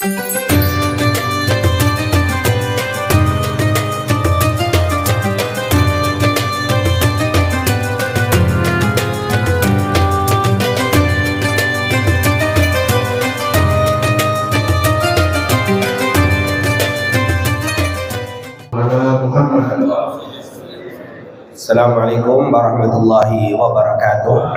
Assalamualaikum warahmatullahi wabarakatuh.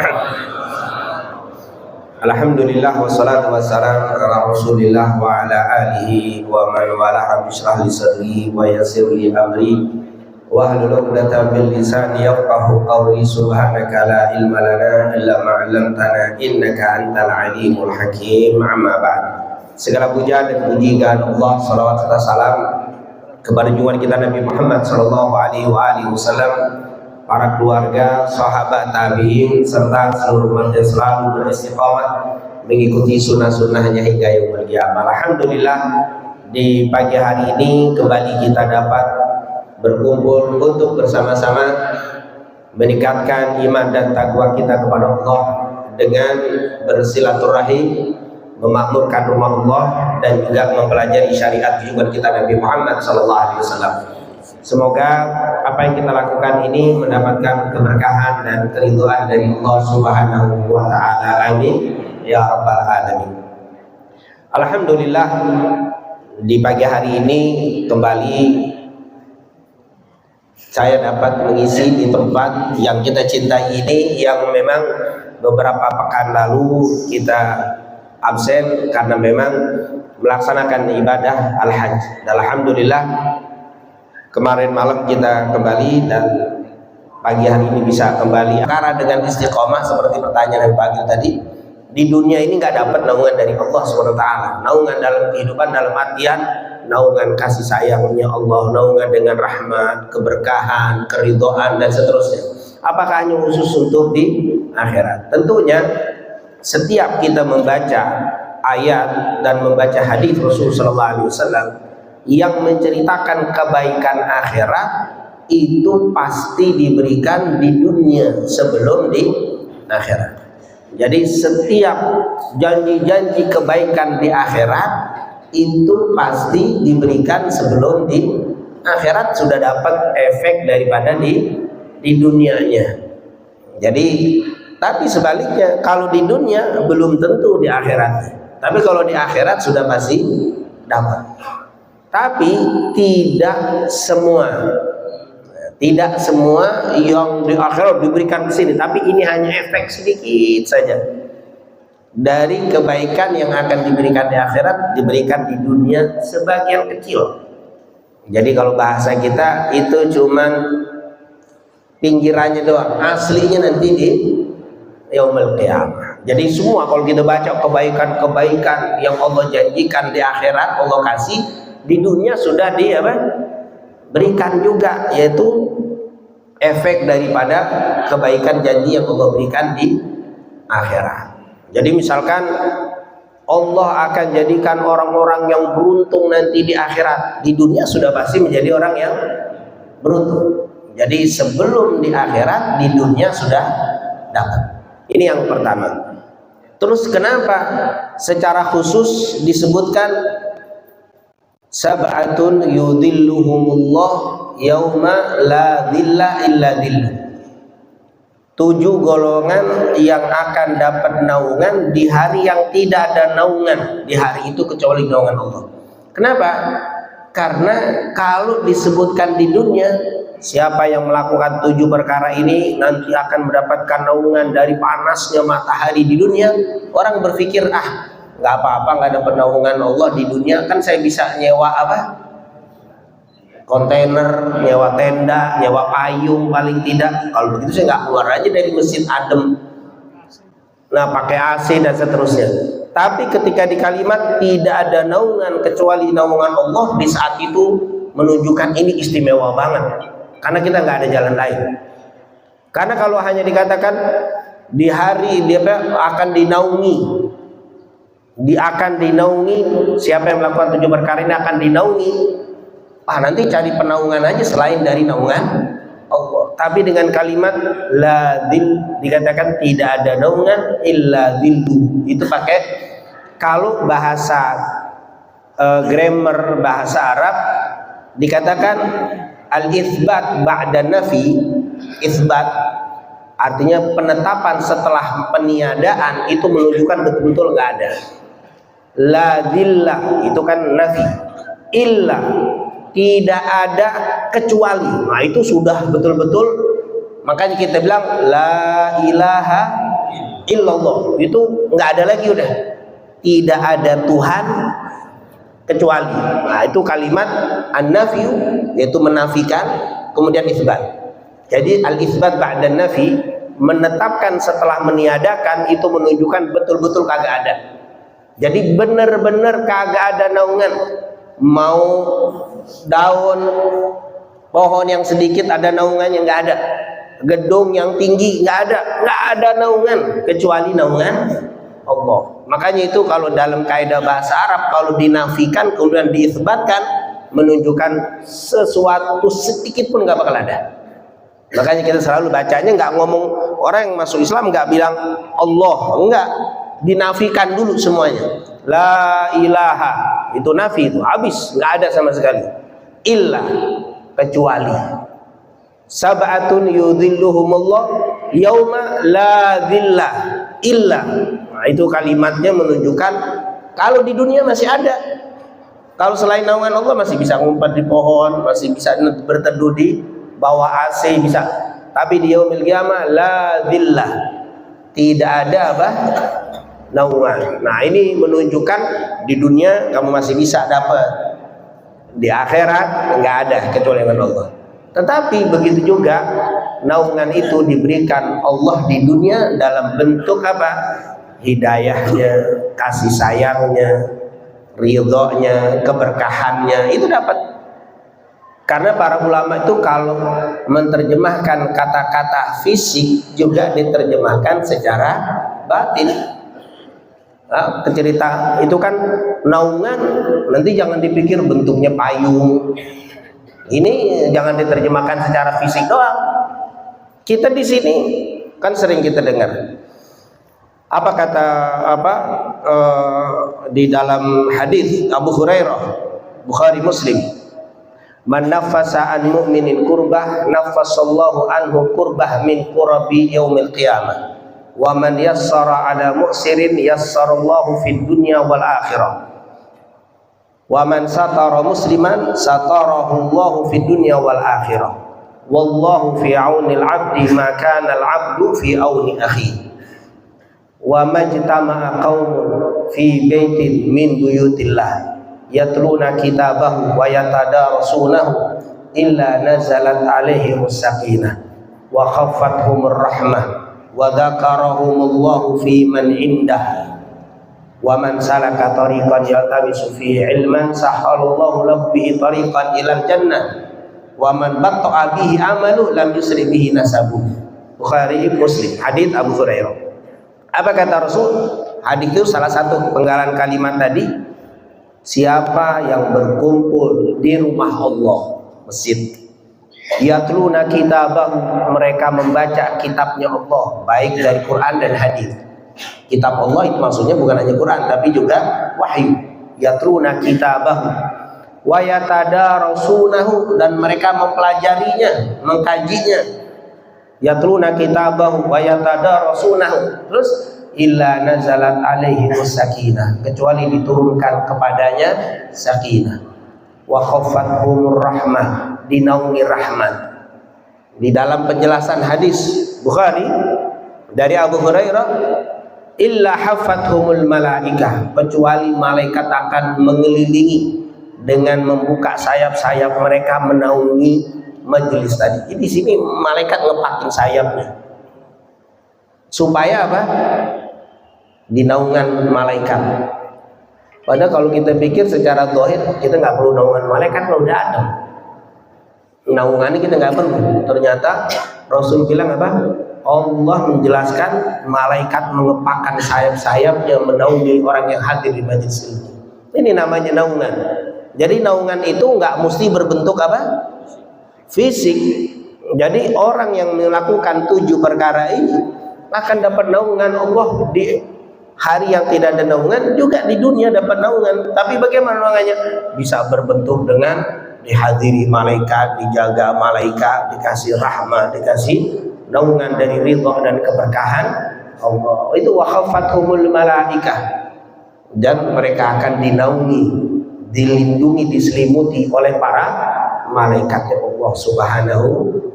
Alhamdulillah wassalatu wassalamu ala Rasulillah wa ala alihi wa man wala. Bishrah li sadri wa yassir li amri wa hlul 'uqdatam min lisani yafqahu qawli. Subhanaka la ilma lana illa ma 'allamtana innaka antal alimul hakim. Amma ba'd. Segala puja dan pujian Allah, salawat serta salam kepada junjungan kita Nabi Muhammad sallallahu alaihi wasallam, para keluarga, sahabat, tabi'in, serta seluruh umat yang selalu beristiqamah mengikuti sunnah-sunnahnya hingga yaumul qiyamah. Alhamdulillah, di pagi hari ini kembali kita dapat berkumpul untuk bersama-sama meningkatkan iman dan takwa kita kepada Allah dengan bersilaturahim, memakmurkan rumah Allah, dan juga mempelajari syariat junjungan kita Nabi Muhammad SAW. Semoga apa yang kita lakukan ini mendapatkan keberkahan dan keridhaan dari Allah Subhanahu wa ta'ala. Amin ya rabbal alamin. Alhamdulillah, di pagi hari ini kembali saya dapat mengisi di tempat yang kita cintai ini, yang memang beberapa pekan lalu kita absen karena memang melaksanakan ibadah al-hajj. Alhamdulillah, kemarin malam kita kembali dan pagi hari ini bisa kembali. Karena dengan istiqomah seperti pertanyaan dari pagi tadi, di dunia ini nggak dapat naungan dari Allah SWT. Naungan dalam kehidupan, dalam artian naungan kasih sayangnya Allah, naungan dengan rahmat, keberkahan, keridhaan, dan seterusnya. Apakah hanya khusus untuk di akhirat? Tentunya setiap kita membaca ayat dan membaca hadis Rasulullah SAW yang menceritakan kebaikan akhirat, itu pasti diberikan di dunia sebelum di akhirat. Jadi setiap janji-janji kebaikan di akhirat itu pasti diberikan sebelum di akhirat sudah dapat efek daripada di dunianya. Jadi tapi sebaliknya, kalau di dunia belum tentu di akhirat. Tapi kalau di akhirat sudah pasti dapat. Tapi tidak semua yang di akhirat diberikan ke sini, tapi ini hanya efek sedikit saja dari kebaikan yang akan diberikan di akhirat, diberikan di dunia sebagian kecil. Jadi kalau bahasa kita itu cuman pinggirannya doang, aslinya nanti di yaumul qiyamah. Jadi semua kalau kita baca kebaikan-kebaikan yang Allah janjikan di akhirat, Allah kasih, di dunia sudah berikan juga, yaitu efek daripada kebaikan janji yang Allah berikan di akhirat. Jadi misalkan Allah akan jadikan orang-orang yang beruntung nanti di akhirat, di dunia sudah pasti menjadi orang yang beruntung. Jadi sebelum di akhirat, di dunia sudah dapat. Ini yang pertama. Terus kenapa secara khusus disebutkan sab'atun yudhilluhumullah yauma la dhilla illa dhilluh. 7 golongan yang akan dapat naungan di hari yang tidak ada naungan di hari itu kecuali naungan Allah. Kenapa? Karena kalau disebutkan di dunia, siapa yang melakukan 7 perkara ini nanti akan mendapatkan naungan dari panasnya matahari di dunia. Orang berpikir, nggak apa-apa, nggak dapat naungan Allah di dunia, kan saya bisa nyewa kontainer, nyewa tenda, nyewa payung paling tidak. Kalau begitu saya nggak keluar aja dari masjid adem, pakai AC dan seterusnya. Tapi ketika di kalimat tidak ada naungan kecuali naungan Allah, di saat itu menunjukkan ini istimewa banget, karena kita nggak ada jalan lain. Karena kalau hanya dikatakan di hari dia akan dinaungi, siapa yang melakukan 7 perkara ini akan dinaungi, nanti cari penaungan aja selain dari naungan Allah. Tapi dengan kalimat la dhil dikatakan tidak ada naungan illa dhillu. Itu pakai, kalau bahasa grammar bahasa Arab dikatakan al-itsbat ba'da nafi. Itsbat artinya penetapan setelah peniadaan, itu menunjukkan betul-betul nggak ada. La dillah itu kan nafi. Illa tidak ada kecuali. Nah itu sudah betul-betul, makanya kita bilang la ilaha illallah, itu nggak ada lagi, udah tidak ada Tuhan kecuali. Nah itu kalimat an-nafyu, yaitu menafikan, kemudian isbat. Jadi al-isbat ba'da nafi, menetapkan setelah meniadakan, itu menunjukkan betul-betul kagak ada. Jadi benar-benar kagak ada naungan. Mau daun pohon yang sedikit ada naungannya, nggak ada. Gedung yang tinggi nggak ada naungan kecuali naungan Allah. Makanya itu kalau dalam kaidah bahasa Arab, kalau dinafikan kemudian diisbatkan, menunjukkan sesuatu sedikit pun nggak bakal ada. Makanya kita selalu bacanya nggak ngomong, orang yang masuk Islam nggak bilang Allah, enggak, dinafikan dulu semuanya. La ilaha itu nafi, itu habis, nggak ada sama sekali. Illa kecuali. Sab'atun yudhilluhumullah yauma la dhillah illa. Nah, itu kalimatnya menunjukkan kalau di dunia masih ada. Kalau selain naungan Allah masih bisa ngumpet di pohon, masih bisa berteduh di bawah AC, bisa. Tapi di yaumil qiyamah la dhillah, tidak ada apa? Naungan. Nah ini menunjukkan di dunia kamu masih bisa dapat, di akhirat nggak ada kecuali dengan Allah. Tetapi begitu juga naungan itu diberikan Allah di dunia dalam bentuk apa? Hidayahnya, kasih sayangnya, ridhonya, keberkahannya, itu dapat. Karena para ulama itu kalau menerjemahkan kata-kata fisik juga diterjemahkan secara batin. Nah, cerita itu kan naungan, nanti jangan dipikir bentuknya payung. Ini jangan diterjemahkan secara fisik doang. Kita di sini kan sering kita dengar apa kata di dalam hadis Abu Hurairah, Bukhari Muslim, man nafasa an mu'minin kurbah nafasallahu anhu kurbah min kurabi yaumil qiyamah. Wa man yassara ala mu'sirin yassarallahu fid dunya wal akhirah. Wa man satara musliman satarahu Allahu fid dunya wal akhirah. Wallahu fi aunil 'abdi ma kana al-'abdu fi auni akhihi. Wa majtama'a qaumun fi baitin min buyutillah yatluna kitabahu wa yatadarasunahu illa nazalat 'alaihimus sakinah wa khaffathumur rahmah wa dzakarahumullahu fi man indah wa man salaka tariqan yaltamisu fihi ilman sahalallahu lahu bihi tariqan ilal jannah wa man batta'a bihi amalu lam yusri bihi nasabu. Bukhari Muslim, hadits Abu Hurairah. Apa kata Rasul? Hadits itu salah satu penggalan kalimat tadi, siapa yang berkumpul di rumah Allah, masjid, yatluna kitabah, mereka membaca kitabnya Allah, baik dari Quran dan hadis. Kitab Allah itu maksudnya bukan hanya Quran tapi juga wahyu. Yatluna kitabah wa yatadarasunahu, dan mereka mempelajarinya, mengkajinya. Yatluna kitabah wa yatadarasunahu, terus illa nazalat alaihimus sakinah, kecuali diturunkan kepadanya sakinah. Wa khaffathumur rahmah, dinaungi rahmat. Di dalam penjelasan hadis Bukhari dari Abu Hurairah, illa haffathumul malaikah, kecuali malaikat akan mengelilingi dengan membuka sayap-sayap mereka menaungi majelis tadi. Jadi di sini malaikat ngepakin sayapnya supaya apa? Dinaungan malaikat. Padahal kalau kita pikir secara zahir, kita nggak perlu naungan malaikat, kalau udah ada naungannya kita nggak perlu. Ternyata Rasul bilang apa? Allah menjelaskan malaikat mengepakkan sayap-sayapnya menaungi orang yang hadir di majelis ini. Ini namanya naungan. Jadi naungan itu nggak mesti berbentuk apa? Fisik. Jadi orang yang melakukan 7 perkara ini akan dapat naungan Allah di hari yang tidak ada naungan juga di dunia dapat naungan. Tapi bagaimana naungannya? Bisa berbentuk dengan dihadiri malaikat, dijaga malaikat, dikasih rahmat, dikasih naungan dari ridha dan keberkahan Allah. Itu wa khafathumul malaikah, dan mereka akan dinaungi, dilindungi, diselimuti oleh para malaikat Allah Subhanahu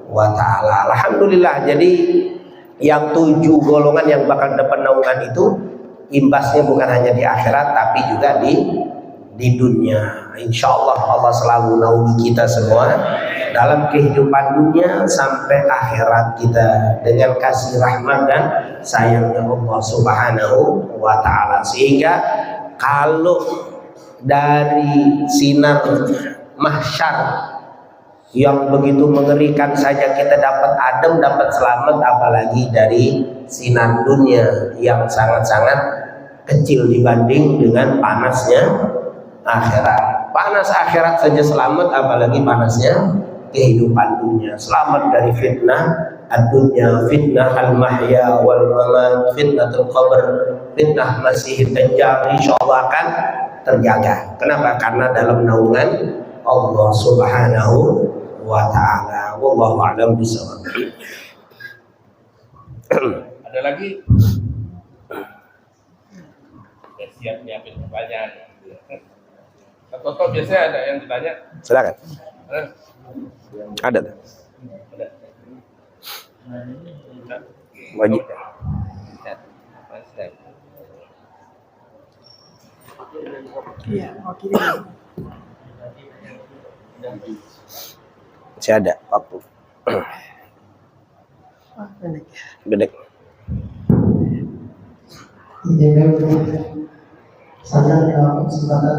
wa ta'ala. Alhamdulillah. Jadi yang 7 golongan yang bakal dapat naungan itu imbasnya bukan hanya di akhirat tapi juga di dunia. Insya Allah Allah selalu naungi kita semua dalam kehidupan dunia sampai akhirat kita dengan kasih rahmat dan sayangnya Allah Subhanahu wa ta'ala. Sehingga kalau dari sinar mahsyar yang begitu mengerikan saja kita dapat adem, dapat selamat, apalagi dari sinar dunia yang sangat-sangat kecil dibanding dengan panasnya akhirat. Panas akhirat saja selamat, apalagi panasnya kehidupan dunia. Selamat dari fitnah ad-dunya, fitnah al-mahya wal mamat, fitnatul qabr, fitnah masih dajjal, insyaallah akan terjaga. Kenapa? Karena dalam naungan Allah Subhanahu wa ta'ala. Wallahu a'lam bishawab. Ada lagi? Ya, siap nyiapin pertanyaan. Toto biasanya ada yang ditanya. Silakan. Ada. Ada. Wajib. Iya, oke. Masih ada waktu. Bedek. Saya dalam kesempatan.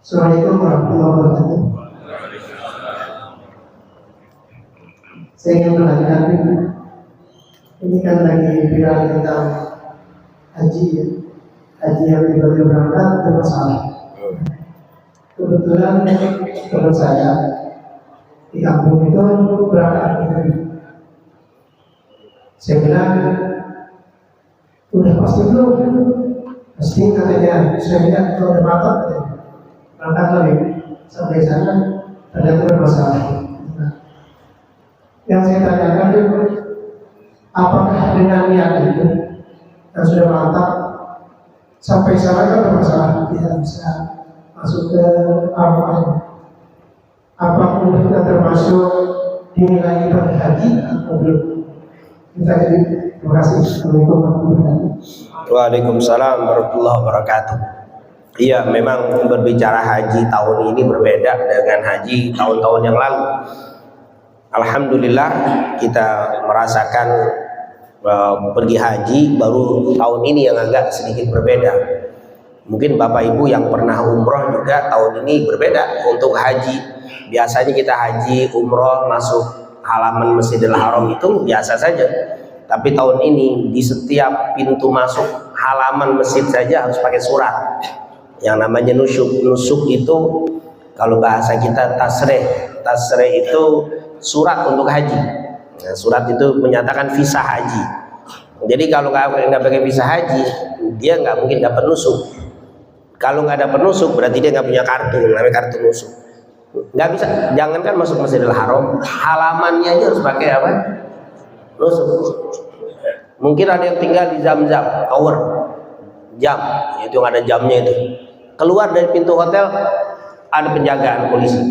Assalamualaikum warahmatullahi wabarakatuh. Saya ingin menanyakan, ini kan lagi viral tentang haji ya. Haji yang tiba-tiba berangkat bermasalah. Kebetulan teman saya di kampung itu berangkat haji. Saya bilang, udah pasti belum? Pasti katanya, saya bilang kalau udah matang berangkat lagi. Sampai sana ternyata bermasalah. Nah, yang saya tanyakan itu, apakah dengan niat itu yang sudah mantap sampai sana kan bermasalah, tidak bisa masuk ke Arafah? Apakah kita termasuk dinilai ibadah haji atau belum? Kita jadi terima kasih. Assalamualaikum warahmatullahi wabarakatuh. Waalaikumsalam warahmatullahi wabarakatuh. Iya, memang berbicara haji tahun ini berbeda dengan haji tahun-tahun yang lalu. Alhamdulillah kita merasakan pergi haji baru tahun ini yang agak sedikit berbeda. Mungkin Bapak Ibu yang pernah umroh juga tahun ini berbeda untuk haji. Biasanya kita haji umroh masuk halaman Masjidil Haram itu biasa saja. Tapi tahun ini di setiap pintu masuk halaman masjid saja harus pakai surat. Yang namanya nusuk. Nusuk itu kalau bahasa kita tasreh. Tasreh itu surat untuk haji. Nah, surat itu menyatakan visa haji. Jadi kalau nggak pakai visa haji, dia nggak mungkin dapat nusuk. Kalau nggak dapat nusuk berarti dia nggak punya kartu, namanya kartu nusuk. Nggak bisa, jangankan masuk Masjidil Haram, halamannya aja harus pakai apa? Nusuk. Mungkin ada yang tinggal di Zamzam Tower, jam, itu yang ada jamnya itu. Keluar dari pintu hotel ada penjagaan polisi.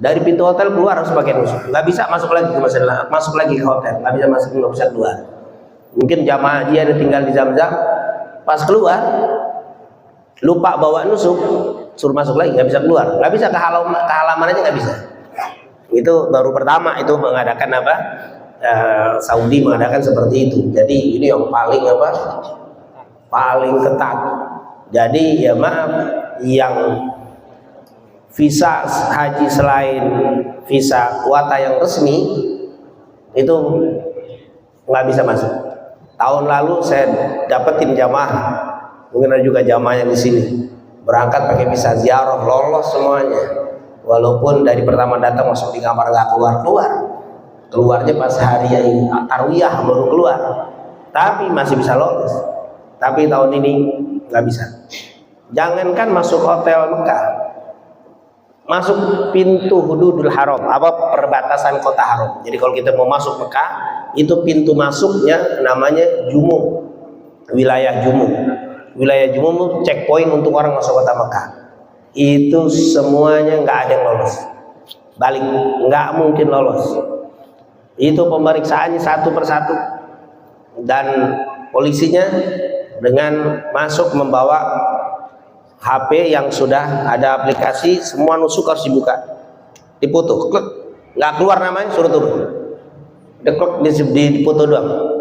Dari pintu hotel keluar harus pakai nusuk. Nggak bisa masuk lagi ke Masjidil Haram, masuk lagi ke hotel, nggak bisa masuk, nggak bisa keluar. Mungkin jamaah dia ada tinggal di Zamzam, pas keluar lupa bawa nusuk, suruh masuk lagi, nggak bisa keluar, nggak bisa ke halaman aja nggak bisa. Itu baru pertama itu mengadakan apa? Saudi mengadakan seperti itu. Jadi ini yang paling apa? Paling ketat. Jadi ya maaf, yang visa haji selain visa kuota yang resmi itu nggak bisa masuk. Tahun lalu saya dapetin jamaah, mungkin ada juga jamaah yang di sini berangkat pakai visa ziarah, lolos semuanya. Walaupun dari pertama datang masuk di kamar nggak keluar, keluarnya pas hari tarwiyah baru keluar, tapi masih bisa lolos. Tapi tahun ini nggak bisa. Jangankan masuk hotel Mekah, masuk pintu hududul haram, apa perbatasan kota haram. Jadi kalau kita mau masuk Mekah, itu pintu masuknya namanya Jumum, wilayah Jumum. Wilayah Jumum itu checkpoint untuk orang masuk kota Mekah. Itu semuanya nggak ada yang lolos, balik, nggak mungkin lolos. Itu pemeriksaannya satu persatu, dan polisinya dengan masuk membawa HP yang sudah ada aplikasi, semua nusuk harus dibuka, dipoto, klik, nggak keluar namanya, suruh turun, deklik di foto doang,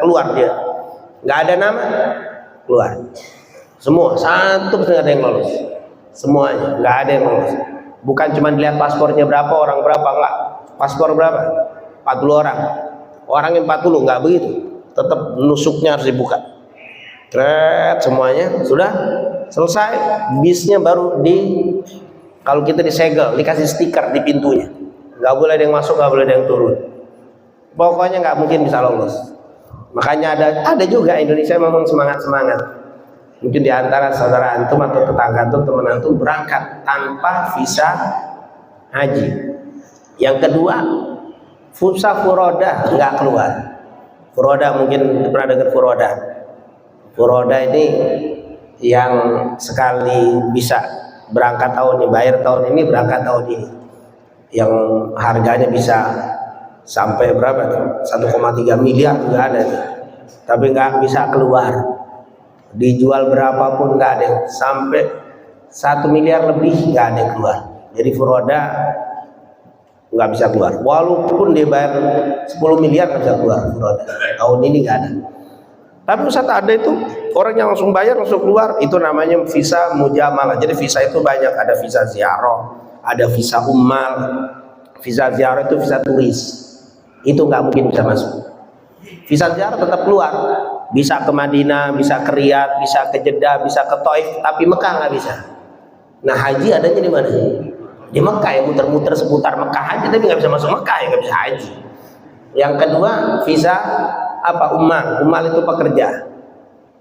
keluar dia, nggak ada nama, keluar, semua satu pun nggak ada yang lolos, semuanya nggak ada yang lolos. Bukan cuma dilihat paspornya berapa, orang berapa, enggak, paspor berapa, 40 orang, orang yang 40, nggak begitu, tetap nusuknya harus dibuka, kret, semuanya sudah selesai. Bisnya baru kalau kita disegel, dikasih stiker di pintunya, nggak boleh ada yang masuk, nggak boleh ada yang turun, pokoknya nggak mungkin bisa lolos. Makanya ada juga Indonesia memang semangat, mungkin diantara saudara antum atau tetangga antum, teman antum berangkat tanpa visa haji. Yang kedua, visa furoda nggak keluar. Furoda, mungkin pernah dengar furoda. Furoda ini yang sekali bisa berangkat tahun ini, bayar tahun ini, berangkat tahun ini, yang harganya bisa sampai berapa tuh, 1,3 miliar juga ada tuh. Tapi nggak bisa keluar, dijual berapapun nggak ada yang, sampai 1 miliar lebih nggak ada yang keluar. Jadi furoda nggak bisa keluar, walaupun dia bayar 10 miliar nggak bisa keluar furoda. Tahun ini nggak ada. Tapi Ustaz, ada itu orang yang langsung bayar langsung keluar, itu namanya visa mujamalah. Jadi visa itu banyak, ada visa ziarah, ada visa ummal. Visa ziarah itu visa turis, itu nggak mungkin bisa masuk. Visa ziarah tetap keluar, bisa ke Madinah, bisa ke Riyadh, bisa ke Jeddah, bisa ke Taif, tapi Mekah nggak bisa. Nah, haji adanya di mana? Di Mekah, ya muter-muter seputar Mekah aja, tapi nggak bisa masuk Mekah, ya nggak bisa haji. Yang kedua, visa apa, ummal itu pekerja.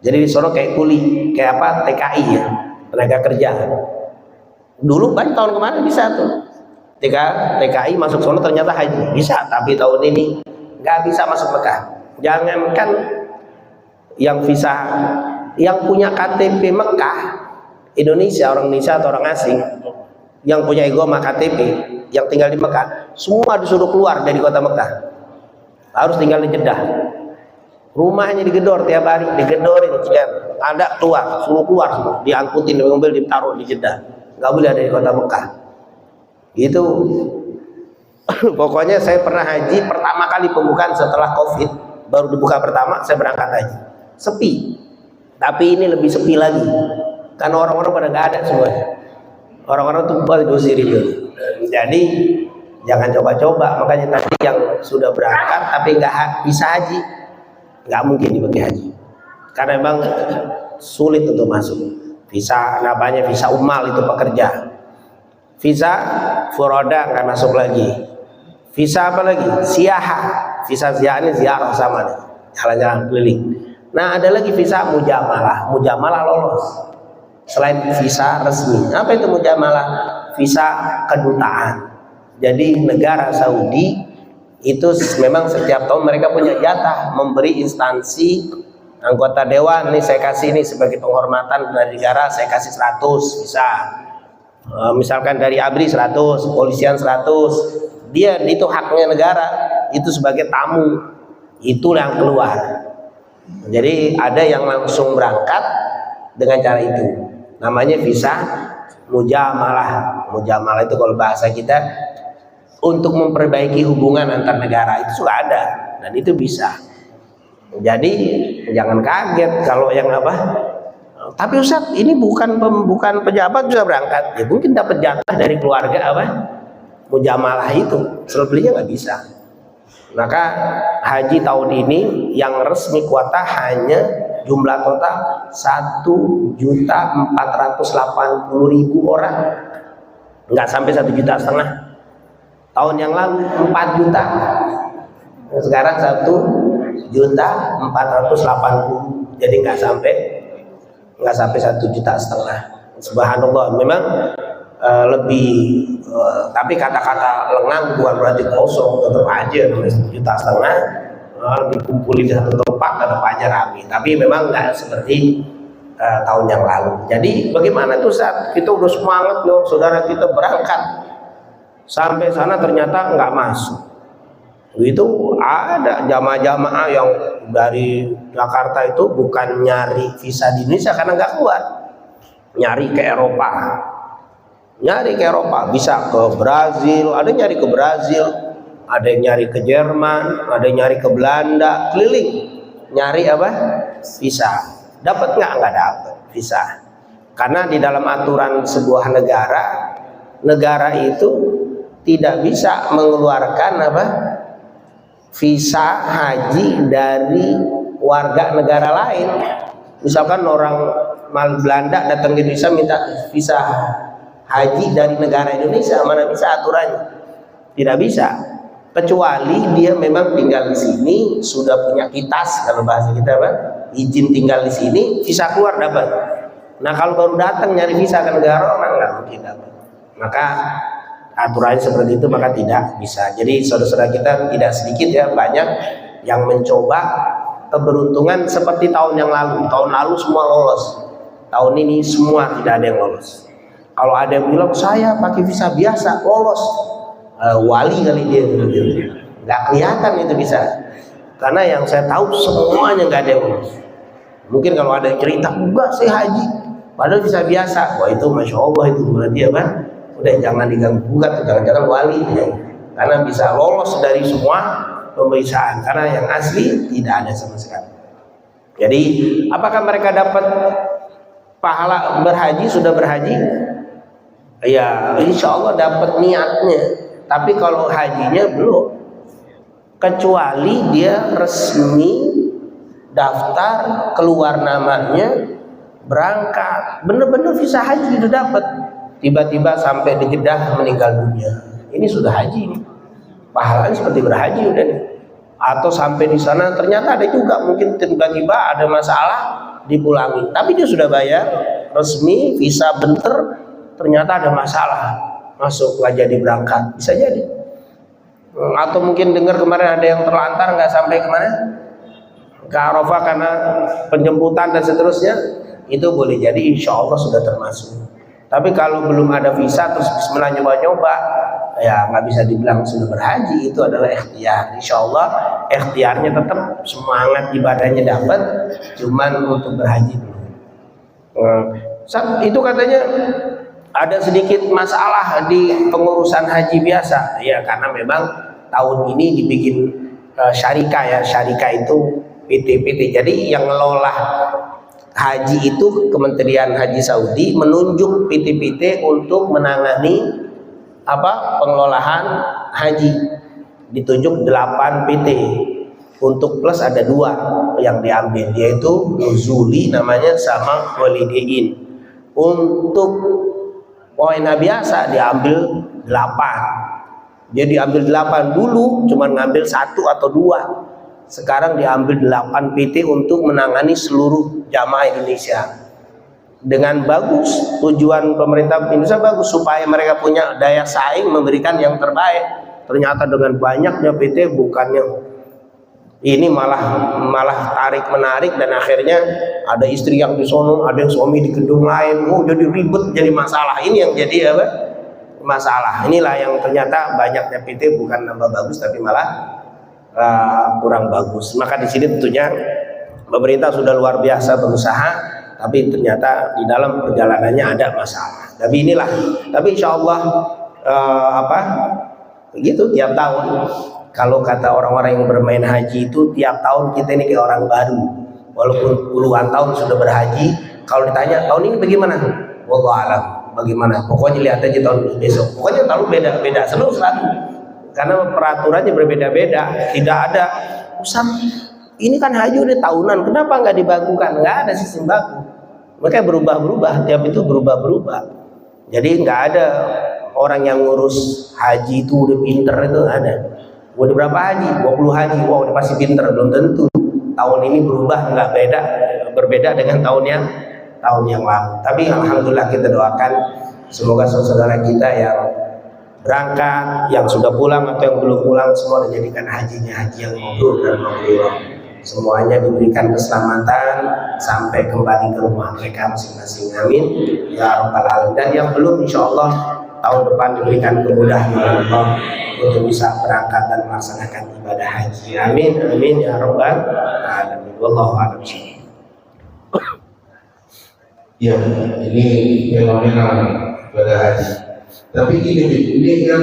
Jadi di sono kayak kuli, kayak apa, TKI ya, tenaga kerja. Dulu banyak tahun kemarin bisa tuh, TKI masuk sono ternyata haji bisa, tapi tahun ini nggak bisa masuk Mekah. Jangankan yang visa, yang punya KTP Mekah, Indonesia, orang Indonesia atau orang asing, yang punya igoma KTP, yang tinggal di Mekah, semua disuruh keluar dari kota Mekah, harus tinggal di Jeddah. Rumahnya digedor tiap hari, digedorin, ada keluar, suruh keluar semua, diangkutin di mobil, ditaruh di Jeddah, nggak boleh ada di kota Mekah. Itu pokoknya saya pernah haji pertama kali pembukaan setelah COVID, baru dibuka pertama, saya berangkat haji, sepi. Tapi ini lebih sepi lagi, karena orang-orang pada nggak ada semuanya. Orang-orang tuh buat diusir itu. Jadi jangan coba-coba. Makanya nanti yang sudah berangkat tapi nggak bisa haji, nggak mungkin dipakai haji, karena memang sulit untuk masuk. Visa namanya visa ummal, itu pekerja. Visa furoda nggak masuk lagi. Visa apa lagi? Siyaha. Visa siyaha ini ziarah sama nih, jalan-jalan keliling. Nah, ada lagi visa mujamalah. Mujamalah lolos selain visa resmi. Apa itu mujamalah? Visa kedutaan. Jadi negara Saudi itu memang setiap tahun mereka punya jatah memberi instansi anggota dewan, nih saya kasih ini sebagai penghormatan dari negara, saya kasih 100 bisa. Misalkan dari ABRI 100, polisian 100, dia itu haknya negara, itu sebagai tamu, itu yang keluar. Jadi ada yang langsung berangkat dengan cara itu, namanya visa mujamalah. Mujamalah itu kalau bahasa kita untuk memperbaiki hubungan antar negara, itu sudah ada dan itu bisa. Jadi jangan kaget kalau yang apa, tapi Ustaz ini bukan pejabat bisa berangkat, ya mungkin dapat jatah dari keluarga apa, mujamalah itu, selebihnya nggak bisa. Maka haji tahun ini yang resmi kuota hanya jumlah total 1.480.000 orang, nggak sampai 1,5 juta. Tahun yang lalu 4 juta, sekarang 1.480.000. jadi nggak sampai 1,5 juta. Subhanallah, memang lebih tapi kata-kata lengang bukan berarti kosong, tetap aja 1,5 juta dikumpulin di satu tempat tetap aja rame, tapi memang nggak seperti tahun yang lalu. Jadi bagaimana tuh saat kita udah semangat loh, saudara kita berangkat sampai sana ternyata nggak masuk. Itu ada jamaah-jamaah yang dari Jakarta itu bukan nyari visa di Indonesia karena nggak kuat, nyari ke Eropa, bisa ke Brazil, ada nyari ke Brazil, ada yang nyari ke Jerman, ada yang nyari ke Belanda, keliling nyari apa? Visa. Dapat nggak? Nggak dapat visa. Karena di dalam aturan sebuah negara itu tidak bisa mengeluarkan apa? Visa haji dari warga negara lain. Misalkan orang Belanda datang ke Indonesia minta visa haji dari negara Indonesia, mana bisa aturannya? Tidak bisa, kecuali dia memang tinggal di sini, sudah punya kitas, kalau bahasa kita apa? Izin tinggal di sini, visa keluar dapat. Nah kalau baru datang nyari visa ke negara orang nggak mungkin dapat. Maka aturannya seperti itu, maka tidak bisa. Jadi saudara-saudara kita tidak sedikit ya, banyak yang mencoba keberuntungan seperti tahun yang lalu. Tahun lalu semua lolos, tahun ini semua tidak ada yang lolos. Kalau ada yang bilang saya pakai visa biasa lolos, wali kali dia, nggak kelihatan itu bisa. Karena yang saya tahu semuanya nggak ada yang lolos. Mungkin kalau ada yang cerita enggak saya haji, padahal visa biasa, wah itu masya Allah, itu berarti apa? Udah jangan diganggu gugat, jangan-jangan wali ya. Karena bisa lolos dari semua pemeriksaan, karena yang asli tidak ada sama sekali. Jadi apakah mereka dapat pahala berhaji? Sudah berhaji? Ya insya Allah dapat niatnya, tapi kalau hajinya belum, kecuali dia resmi daftar, keluar namanya, berangkat bener-bener visa haji sudah dapat, tiba-tiba sampai di Jeddah meninggal dunia, ini sudah haji nih, pahalanya seperti berhaji udah nih. Atau sampai di sana ternyata ada juga mungkin tiba-tiba ada masalah dipulangi, tapi dia sudah bayar resmi visa bentar, ternyata ada masalah masuk nggak jadi berangkat, bisa jadi. Atau mungkin dengar kemarin ada yang terlantar nggak sampai kemana, ke Arafah karena penjemputan dan seterusnya, itu boleh jadi insya Allah sudah termasuk. Tapi kalau belum ada visa terus bismillah nyoba-nyoba, ya nggak bisa dibilang sudah berhaji, itu adalah ikhtiar. Insya Allah ikhtiarnya tetap, semangat ibadahnya dapat, cuman untuk berhaji belum. Itu katanya ada sedikit masalah di pengurusan haji biasa, ya karena memang tahun ini dibikin syarikah ya, syarikah itu PT-PT. Jadi yang ngelola haji itu Kementerian Haji Saudi menunjuk PT-PT untuk menangani apa pengelolaan haji, ditunjuk 8 PT. Untuk plus ada 2 yang diambil, yaitu Nuzuli namanya sama Walidain. Untuk poinnya biasa diambil 8. Jadi ambil 8 dulu, cuman ngambil 1 atau 2. Sekarang diambil 8 PT untuk menangani seluruh jamaah Indonesia. Dengan bagus, tujuan pemerintah Indonesia bagus supaya mereka punya daya saing memberikan yang terbaik. Ternyata dengan banyaknya PT, bukannya ini malah tarik menarik, dan akhirnya ada istri yang di sono, ada yang suami di gedung lain, jadi ribet, jadi masalah. Ini yang jadi apa? Masalah. Inilah yang ternyata banyaknya PT bukan nambah bagus tapi malah kurang bagus. Maka di sini tentunya pemerintah sudah luar biasa berusaha, tapi ternyata di dalam perjalanannya ada masalah. Tapi inilah, tapi insya Allah begitu tiap tahun. Kalau kata orang-orang yang bermain haji itu, tiap tahun kita ini kayak orang baru, walaupun puluhan tahun sudah berhaji. Kalau ditanya tahun ini bagaimana, wallahu alam bagaimana, pokoknya lihat aja tahun besok. Pokoknya tahun beda-beda selalu. Karena peraturannya berbeda-beda, tidak ada usah ini kan haji udah tahunan, kenapa nggak dibagukan? Nggak ada sistem baku, mereka berubah-berubah, tiap itu berubah-berubah. Jadi nggak ada orang yang ngurus haji itu udah pinter, itu ada. Udah berapa haji? 20 haji, wow udah pasti pinter, belum tentu. tahun ini berubah, berbeda dengan tahun yang lalu. Tapi alhamdulillah kita doakan semoga saudara kita yang berangkat, yang sudah pulang atau yang belum pulang, semua dijadikan hajinya haji yang mabrur dan mabrur. Semuanya diberikan keselamatan sampai kembali ke rumah mereka masing-masing. Amin ya rabbal alamin. Dan yang belum, insya Allah tahun depan diberikan kemudahan oleh Allah untuk bisa berangkat dan melaksanakan ibadah haji. Amin amin ya rabbal alamin. Wallahu a'lam. Ya, ini fenomenal ibadah haji. Tapi ini kan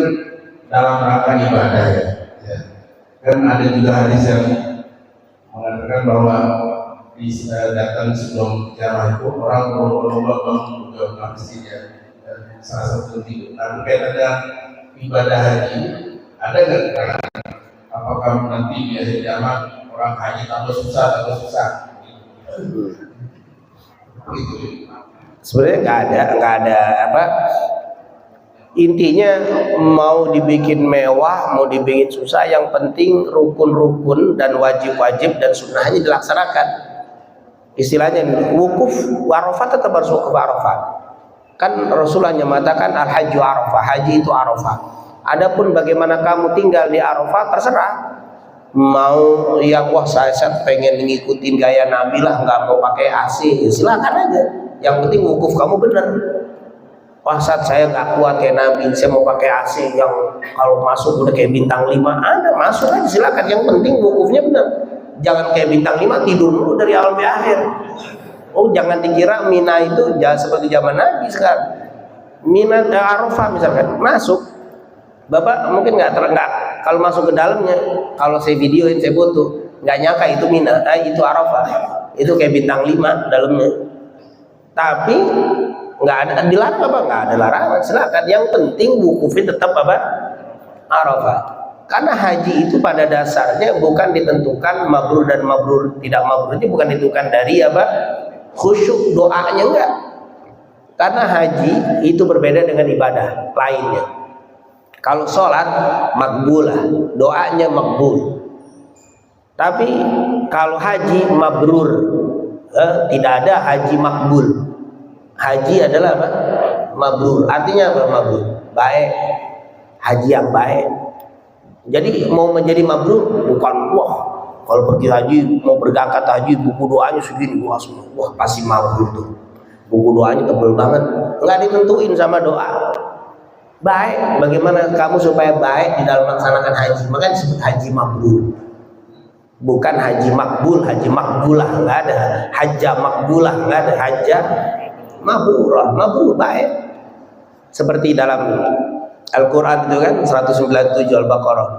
dalam rangka ibadah ya. Kan ada juga hadis yang mengatakan bahwa datang sebelum jamaah itu orang berlomba-lomba ke masjid ya, dan salah satu tidur. Nah, berkaitan dengan ibadah haji, ada nggak keterangan apakah nanti di akhir zaman orang haji tambah susah? Gitu. Sebenarnya nggak ada apa. Intinya mau dibikin mewah, mau dibikin susah, yang penting rukun-rukun dan wajib-wajib dan sunnahnya dilaksanakan. Istilahnya wukuf Arafah, tetap harus wukuf Arafah. Kan Rasulullah menyatakan al-hajju Arafah, haji itu Arafah. Adapun bagaimana kamu tinggal di Arafah terserah. Mau yang wah saya pengen ngikutin gaya Nabi lah, nggak mau pakai AC, silakan aja. Yang penting wukuf kamu bener. Wah, saat saya nggak kuat kayak Nabi, saya mau pakai AC yang kalau masuk udah kayak bintang 5, ada masuk aja silakan. Yang penting wukufnya benar. Jangan kayak bintang 5 tidur dulu dari awal sampai akhir. Oh, jangan dikira Mina itu jangan seperti zaman Nabi sekarang. Mina Arafah misalkan masuk, Bapak mungkin nggak kalau masuk ke dalamnya, kalau saya videoin, saya foto, nggak nyangka itu Mina, itu Arafah, itu kayak bintang 5 dalamnya. Tapi nggak ada dilarang apa? Nggak ada larangan, silakan. Yang penting wukufnya tetap apa? Arafah. Karena haji itu pada dasarnya bukan ditentukan mabrur dan mabrur tidak mabrur, itu bukan ditentukan dari apa? Khusyuk doanya, enggak. Karena haji itu berbeda dengan ibadah lainnya. Kalau sholat makbulah, doanya makbul. Tapi kalau haji mabrur, tidak ada haji makbul. Haji adalah apa? Mabrur. Artinya apa mabrur? Baik. Haji yang baik. Jadi mau menjadi mabrur bukan wah kalau pergi haji, mau berangkat haji buku doanya segini, wah pasti mabrur tuh. Buku doanya tebel banget. Enggak ditentuin sama doa. Baik, bagaimana kamu supaya baik di dalam melaksanakan haji? Makanya disebut haji mabrur. Bukan haji makbul, haji makbulah, enggak ada. Hajjah makbulah, enggak ada. Hajjah mabrurah, mabrur baik. Seperti dalam Al-Quran itu kan 197 Al-Baqarah.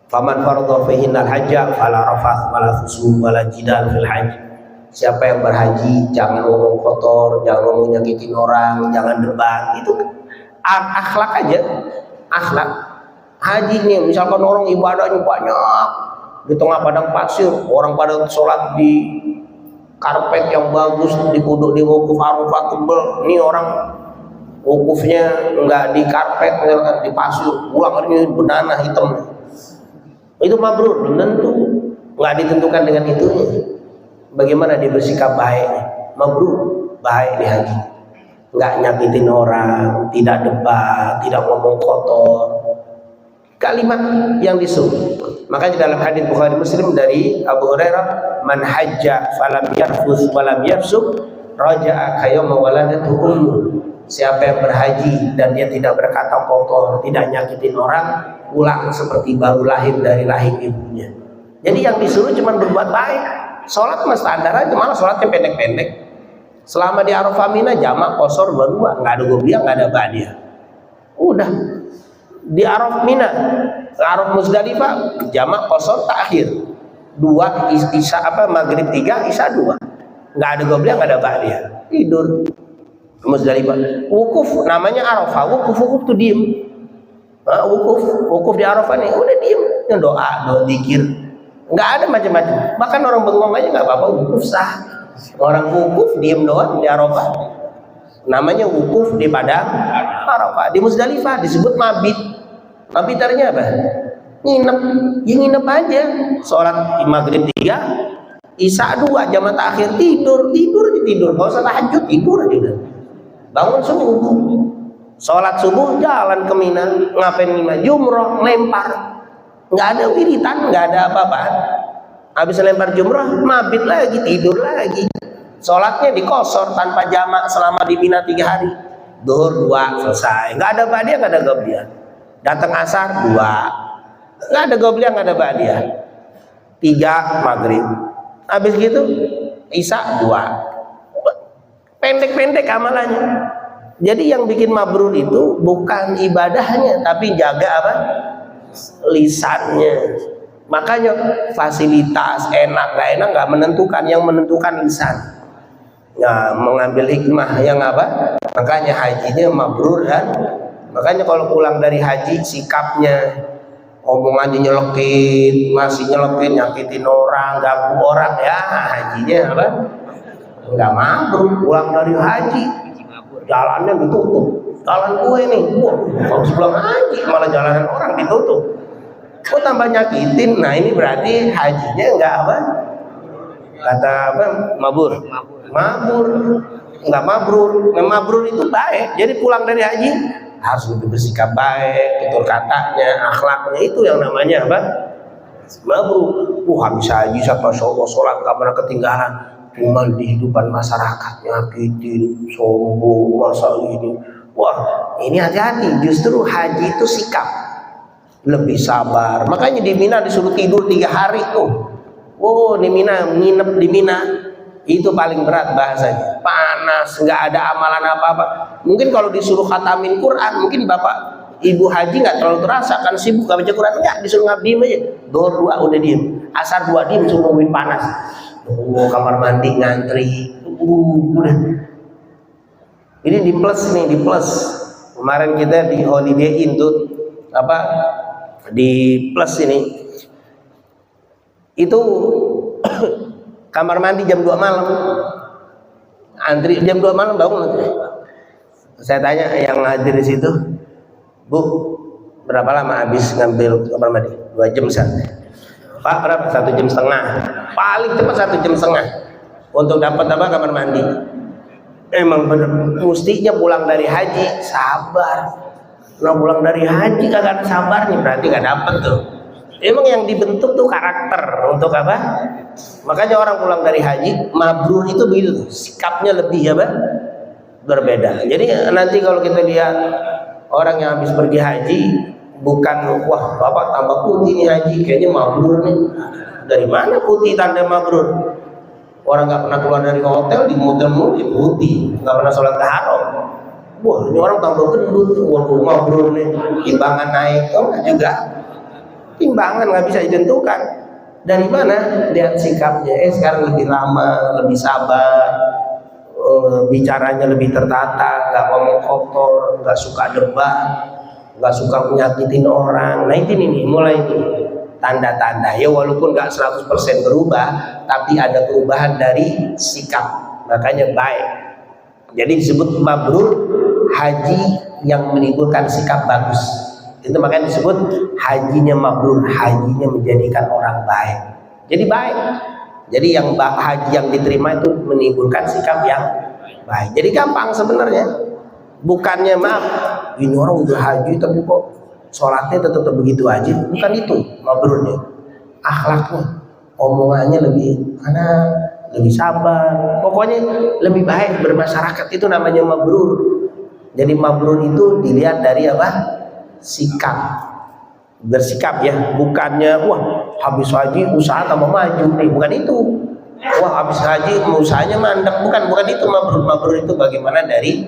Faman faradha fihinnal hajja fala rafath wala fusuq wala jidal fil hajj. Siapa yang berhaji jangan ngomong kotor, jangan ngomong nyakitin orang, jangan debat. Itu akhlak aja, akhlak. Haji nih, misalkan orang ibadahnya banyak di tengah padang pasir, orang pada sholat di karpet yang bagus, di wukuf Arafah tebel. Ini orang wukufnya enggak di karpet, misalkan di pasir, pulang ini benana hitam. Itu mabrur, belum tentu. Enggak ditentukan dengan itunya. Bagaimana dia bersikap baik? Mabrur, baik di haji. Enggak nyakitin orang, tidak debat, tidak ngomong kotor. Kalimat yang disuruh. Makanya dalam hadis Bukhari Muslim dari Abu Hurairah, man hajja falam yarfus walam yafsuk raja'a kayawma waladatu ummu. Siapa yang berhaji dan dia tidak berkata kotor, tidak nyakitin orang, pulang seperti baru lahir dari rahim ibunya. Jadi yang disuruh cuma berbuat baik. Sholat mah standar aja, malah sholatnya pendek-pendek. Selama di Arafah Mina jamak qashar berdua, nggak ada gobliyah, nggak ada ba'diyah. Udah di Arafah Mina, Arafah Muzdalifah jamak qashar takhir. 2 isya maghrib 3, isya 2. Nggak ada gobliyah, nggak ada ba'diyah. Tidur. Muzdalifah. Wukuf namanya Arafah, wukuf tuh diem. Wukuf di Arafah nih udah diem, doa zikir, nggak ada macam-macam. Bahkan orang bengong aja nggak apa-apa, wukuf sah. Orang wukuf diem doang di Arafah, namanya wukuf di padang Arafah. Di Muzdalifah disebut mabit. Mabit artinya apa? Nginep, ya nginep aja. Sholat maghrib 3, Isya 2 jamaah akhir tidur, nggak usah tahajud, tidur aja udah. Bangun subuh, sholat subuh jalan ke Mina, ngapain Mina? Jumroh, lempar, nggak ada wiritan, nggak ada apa-apa. Habis lempar jumroh, mabit lagi, tidur lagi. Sholatnya dikosor tanpa jamak selama di Mina 3 hari. Duhur 2 selesai, nggak ada ba'diyah, nggak ada qobliyah. Datang asar 2, nggak ada qobliyah, nggak ada ba'diyah. 3 maghrib. Habis gitu isya 2, pendek-pendek amalannya. Jadi yang bikin mabrur itu bukan ibadahnya, tapi jaga apa? Lisannya. Makanya fasilitas enak gak enak nggak menentukan, yang menentukan lisan. Nah, mengambil hikmah yang apa? Makanya hajinya mabrur kan. Makanya kalau pulang dari haji sikapnya, omongannya nyelekit, masih nyelekit, nyakitin orang, ganggu orang, ya hajinya apa? Nggak mabrur. Pulang dari haji, jalannya ditutup. Jalan gue nih, wah, kalau sebelum haji malah jalanan orang ditutup. Kok tambah nyakitin? Nah ini berarti hajinya nggak apa? Kata apa? Mabur. Nggak mabrur. Nah, mabrur itu baik. Jadi pulang dari haji harus lebih bersikap baik, tutur katanya, akhlaknya, itu yang namanya apa? Mabrur. Habis haji Masya Allah, sholat gak pernah ketinggalan. Cuma di kehidupan masyarakat nyakitin, sombong, masa ini. Wah, ini hati-hati. Justru haji itu sikap, lebih sabar. Makanya di Mina disuruh tidur 3 hari tuh. Di Mina, nginep di Mina itu paling berat bahasanya, panas, nggak ada amalan apa-apa. Mungkin kalau disuruh khatamin Quran, mungkin bapak ibu haji nggak terlalu terasa, kan sibuk nggak baca Quran, nggak, disuruh diem aja. Duhur 2 udah diem, asar 2 diem, suruh nungguin panas. Kamar mandi ngantri, udah. Ini di plus nih, di plus. Kemarin kita di Holiday Inn tuh apa, di plus ini itu kamar mandi jam 2 malam, antri jam 2 malam bangun. Saya tanya yang hadir di situ, Bu, berapa lama habis ngambil kamar mandi? 2 jam saja. Pak, berapa? 1,5 jam. Paling cepat 1,5 jam untuk dapat apa? Kamar mandi. Emang bener, mestinya pulang dari haji sabar. Nah, pulang dari haji kagak ada sabarnya, berarti nggak dapet tuh. Emang yang dibentuk tuh karakter untuk apa? Makanya orang pulang dari haji mabrur itu begitu tuh, sikapnya lebih apa? Berbeda. Jadi nanti kalau kita lihat orang yang habis pergi haji, bukan wah bapak tambah putih nih haji, kayaknya mabrur nih. Dari mana putih tanda mabrur? Orang nggak pernah keluar dari hotel, di motel mulu putih, nggak pernah sholat ke haram. Wah ini orang tambah gendut, waduh mabrur nih, timbangan naik, juga. Timbangan nggak bisa ditentukan. Dari mana? Lihat sikapnya. Sekarang lebih lama, lebih sabar, bicaranya lebih tertata, nggak ngomong kotor, nggak suka debat, nggak suka menyakitin orang. Nah ini mulai ini tanda-tanda. Ya walaupun nggak 100% berubah, tapi ada perubahan dari sikap. Makanya baik. Jadi disebut mabrur, haji yang menimbulkan sikap bagus. Itu makanya disebut hajinya mabrur, hajinya menjadikan orang baik. Jadi baik. Jadi yang haji yang diterima itu menimbulkan sikap yang baik. Jadi gampang sebenarnya. Bukannya maaf, ini orang udah haji tapi kok sholatnya tetap begitu aja. Bukan itu mabrurnya. Akhlaknya, omongannya lebih lebih sabar. Pokoknya lebih baik bermasyarakat, itu namanya mabrur. Jadi mabrur itu dilihat dari apa? Sikap, bersikap ya, bukannya wah habis haji usaha tambah maju, bukan itu. Wah habis haji usahanya mandek, bukan itu mabrur. Mabrur itu bagaimana dari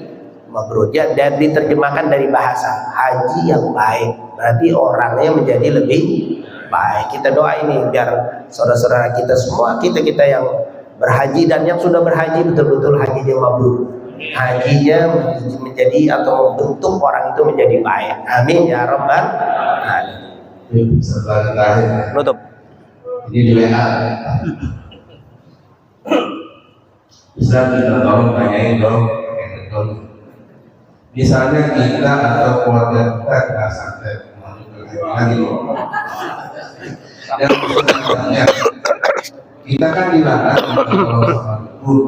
mabrur ya, dan diterjemahkan dari bahasa haji yang baik, berarti orangnya menjadi lebih baik. Kita doa ini biar saudara-saudara kita semua, kita yang berhaji dan yang sudah berhaji betul-betul hajinya mabrur, hajinya menjadi atau membentuk orang itu menjadi baik. Amin ya rabbal alamin. Setelah terakhir Nutup. ini di WA. Bisa kita tolong tanyain dong. Misalnya kita atau keluarga kita nggak sampai lagi dan misalnya kita kan dilarang bergaul sama dukun.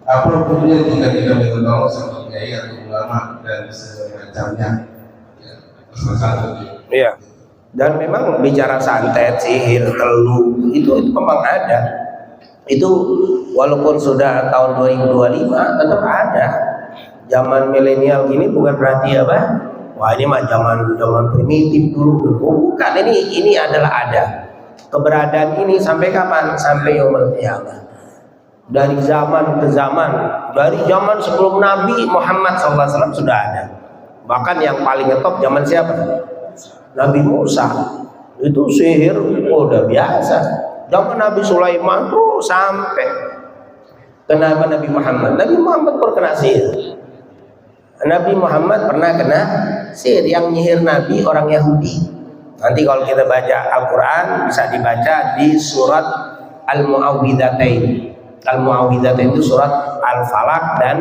Apa hukumnya jika kita bergaul sama kiai atau ulama dan semacamnya? Ya, satu. Iya. Dan memang bicara santet, sihir, telu itu memang ada. Itu walaupun sudah tahun 2025 tetap ada. Zaman milenial gini bukan berarti apa? Wah ini mah zaman primitif dulu. Bukan, ini adalah ada. Keberadaan ini sampai kapan? Sampai yaumul qiyamah. Dari zaman ke zaman, dari zaman sebelum Nabi Muhammad SAW sudah ada. Bahkan yang paling ngetop zaman siapa? Nabi Musa. Itu sihir udah biasa. Zaman Nabi Sulaiman tuh sampai kenapa Nabi Muhammad? Nabi Muhammad pernah kena sihir. Nabi Muhammad pernah kena sihir. Yang nyihir Nabi orang Yahudi. Nanti kalau kita baca Al-Quran bisa dibaca di surat Al-Mu'awwidhatain. Al-Mu'awwidhatain itu surat Al-Falaq dan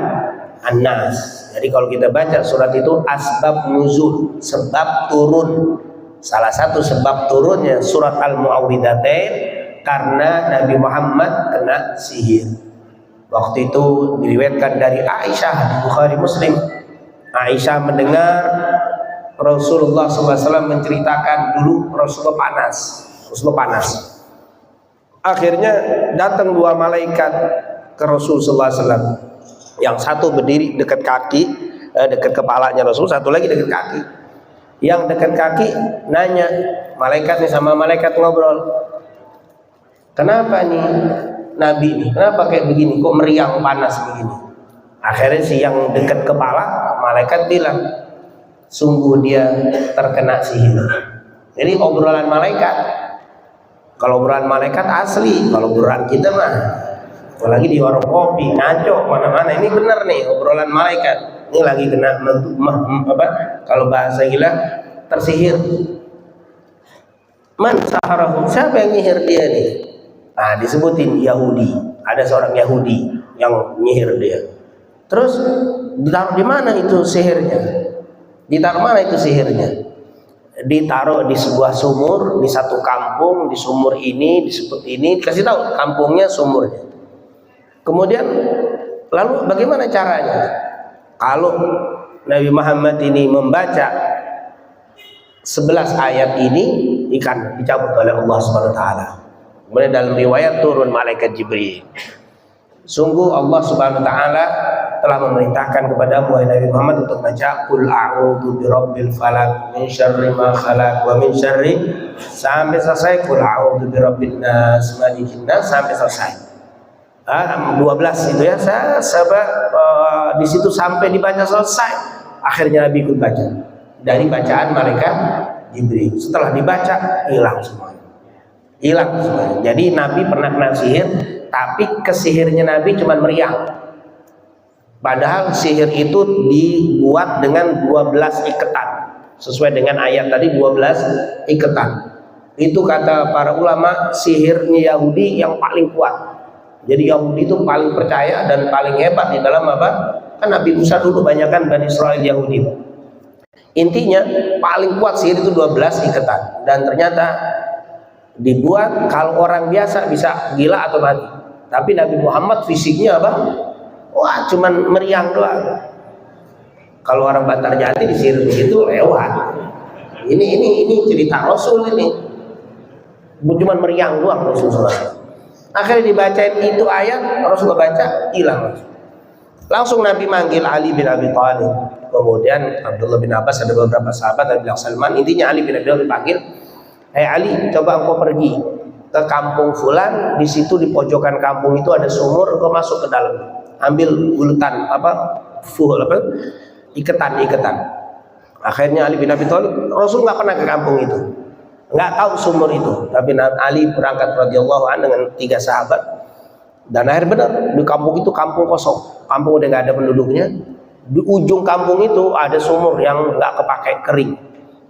An-Nas. Jadi kalau kita baca surat itu asbab nuzul, sebab turun. Salah satu sebab turunnya surat Al-Mu'awwidhatain karena Nabi Muhammad kena sihir. Waktu itu diriwayatkan dari Aisyah di Bukhari Muslim. Aisyah mendengar Rasulullah SAW menceritakan dulu Rasulullah panas. Akhirnya datang dua malaikat ke Rasulullah SAW. Yang satu berdiri dekat kaki, dekat kepalanya Rasul, satu lagi dekat kaki. Yang dekat kaki nanya, malaikatnya sama malaikat ngobrol. Kenapa nih Nabi nih? Kenapa kayak begini? Kok meriang panas begini? Akhirnya si yang dekat kepala, malaikat bilang, sungguh dia terkena sihir. Jadi obrolan malaikat. Kalau obrolan malaikat asli, kalau obrolan kita mah apalagi di warung kopi, ngaco mana-mana. Ini benar nih obrolan malaikat. Ini lagi kena kalau bahasa gila tersihir. Man saharahu, siapa yang nyihir dia nih? Nah, disebutin Yahudi. Ada seorang Yahudi yang nyihir dia. Terus ditaruh di mana itu sihirnya? Ditaruh mana itu sihirnya? Ditaruh di sebuah sumur di satu kampung. Di sumur ini disebut ini, kasih tahu kampungnya, sumurnya. Kemudian lalu bagaimana caranya? Kalau Nabi Muhammad ini membaca 11 ayat ini, ikan dicabut oleh Allah Subhanahu wa taala. Kemudian dalam riwayat turun malaikat Jibril. Sungguh Allah Subhanahu wa taala telah memerintahkan kepada Nabi Muhammad untuk baca qul a'udzu birabbil falaq min syarri ma khalaq wa min syarri sampai selesai qul a'udzu birabbin nas malikin nas sampai selesai. 12 itu ya, di situ sampai dibaca selesai. Akhirnya Nabi ikut baca dari bacaan malaikat Jibril. Setelah dibaca hilang semuanya. Jadi Nabi pernah kena sihir, tapi kesihirnya Nabi cuma meriang. Padahal sihir itu dibuat dengan 12 iketan. Sesuai dengan ayat tadi 12 iketan. Itu kata para ulama sihirnya Yahudi yang paling kuat. Jadi Yahudi itu paling percaya dan paling hebat di dalam apa? Kan Nabi Musa dulu banyakkan Bani Israel Yahudi. Intinya paling kuat sihir itu 12 iketan. Dan ternyata dibuat kalau orang biasa bisa gila atau mati. Tapi Nabi Muhammad fisiknya apa? Wah, cuman meriang doang. Kalau orang Bantarjati disihir begitu lewat. Ini cerita Rasul ini. Cuman meriang doang Rasulullah. Akhirnya dibacain itu ayat, Rasulullah baca, hilang. Langsung Nabi manggil Ali bin Abi Thalib. Kemudian Abdullah bin Abbas, ada beberapa sahabat, ada bilang Salman. Intinya Ali bin Abi Thalib dipanggil, "Hei Ali, coba engkau pergi ke kampung fulan, di situ di pojokan kampung itu ada sumur, engkau masuk ke dalam. Ambil bulutan iketan. Akhirnya Ali bin Abi Thalib, Rasul nggak pernah ke kampung itu, nggak tahu sumur itu. Tapi Ali berangkat radhiyallahu anhu dengan 3 sahabat. Dan akhir benar di kampung itu kampung kosong, kampung udah nggak ada penduduknya. Di ujung kampung itu ada sumur yang nggak kepakai, kering.